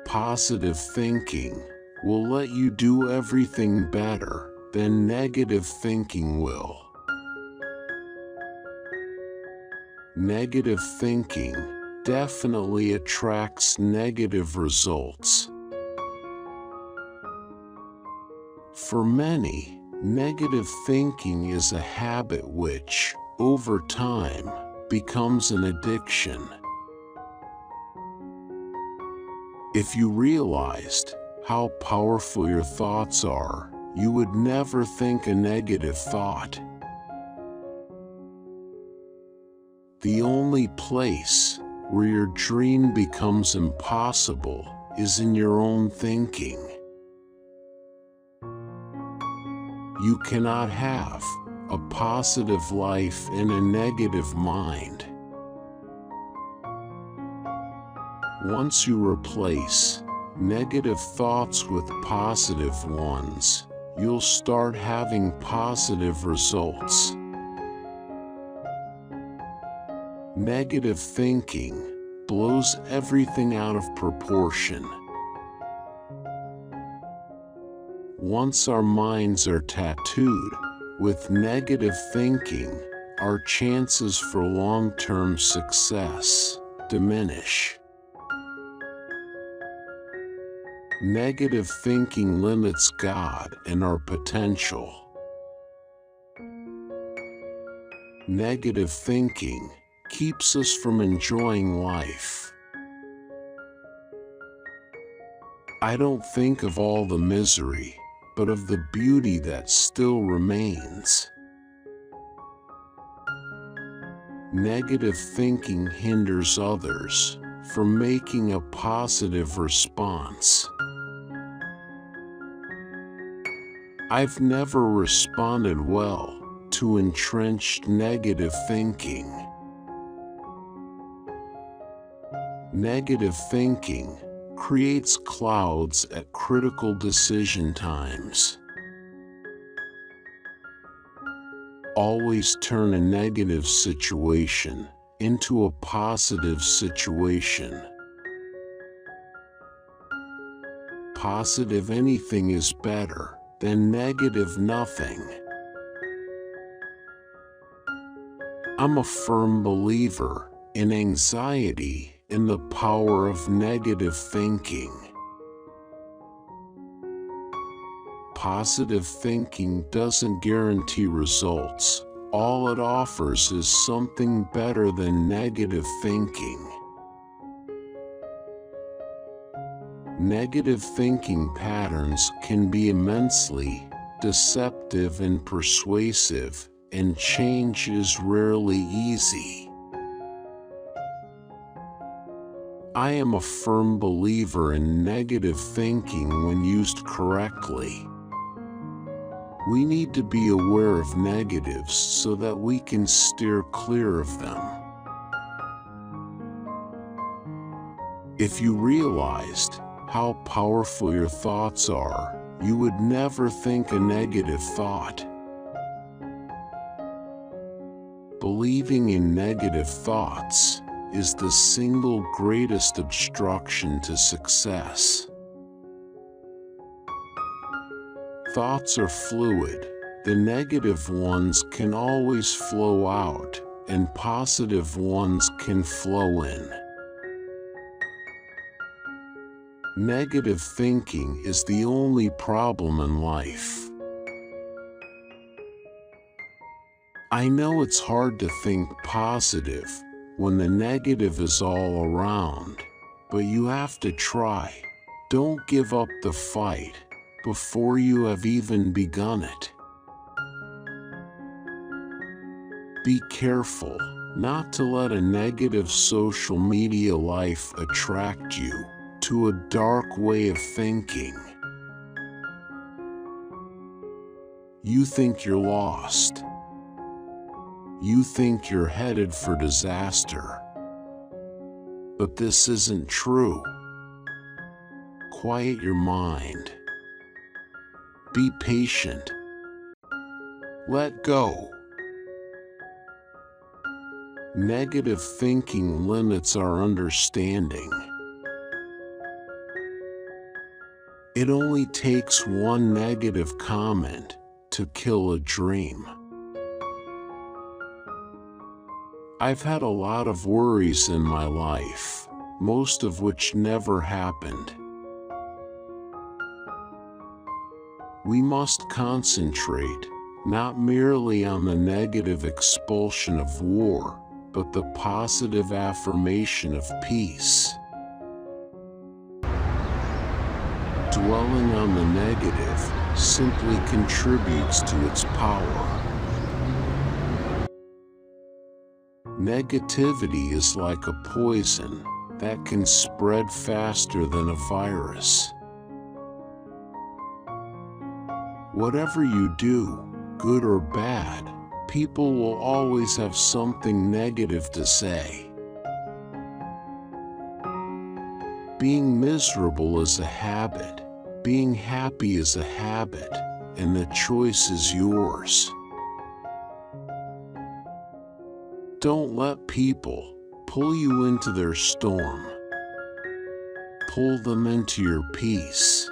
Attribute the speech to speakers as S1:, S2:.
S1: positive thinking will let you do everything better than negative thinking will. Negative thinking definitely attracts negative results. For many, negative thinking is a habit which, over time, becomes an addiction. If you realized how powerful your thoughts are, you would never think a negative thought. The only place where your dream becomes impossible is in your own thinking. You cannot have a positive life in a negative mind. Once you replace negative thoughts with positive ones, you'll start having positive results. Negative thinking blows everything out of proportion. Once our minds are tattooed with negative thinking, our chances for long-term success diminish. Negative thinking limits God and our potential. Negative thinking keeps us from enjoying life. I don't think of all the misery, but of the beauty that still remains. Negative thinking hinders others from making a positive response. I've never responded well to entrenched negative thinking. Negative thinking creates clouds at critical decision times. Always turn a negative situation into a positive situation. Positive anything is better than negative nothing. I'm a firm believer in anxiety and the power of negative thinking. Positive thinking doesn't guarantee results. All it offers is something better than negative thinking. Negative thinking patterns can be immensely deceptive and persuasive, and change is rarely easy. I am a firm believer in negative thinking when used correctly. We need to be aware of negatives so that we can steer clear of them. If you realized how powerful your thoughts are, you would never think a negative thought. Believing in negative thoughts is the single greatest obstruction to success. Thoughts are fluid. The negative ones can always flow out, and positive ones can flow in. Negative thinking is the only problem in life. I know it's hard to think positive when the negative is all around, but you have to try. Don't give up the fight before you have even begun it. Be careful not to let a negative social media life attract you to a dark way of thinking. You think you're lost. You think you're headed for disaster. But this isn't true. Quiet your mind. Be patient. Let go. Negative thinking limits our understanding. It only takes one negative comment to kill a dream. I've had a lot of worries in my life, most of which never happened. We must concentrate not merely on the negative expulsion of war, but the positive affirmation of peace. Dwelling on the negative simply contributes to its power. Negativity is like a poison that can spread faster than a virus. Whatever you do, good or bad, people will always have something negative to say. Being miserable is a habit, being happy is a habit, and the choice is yours. Don't let people pull you into their storm. Pull them into your peace.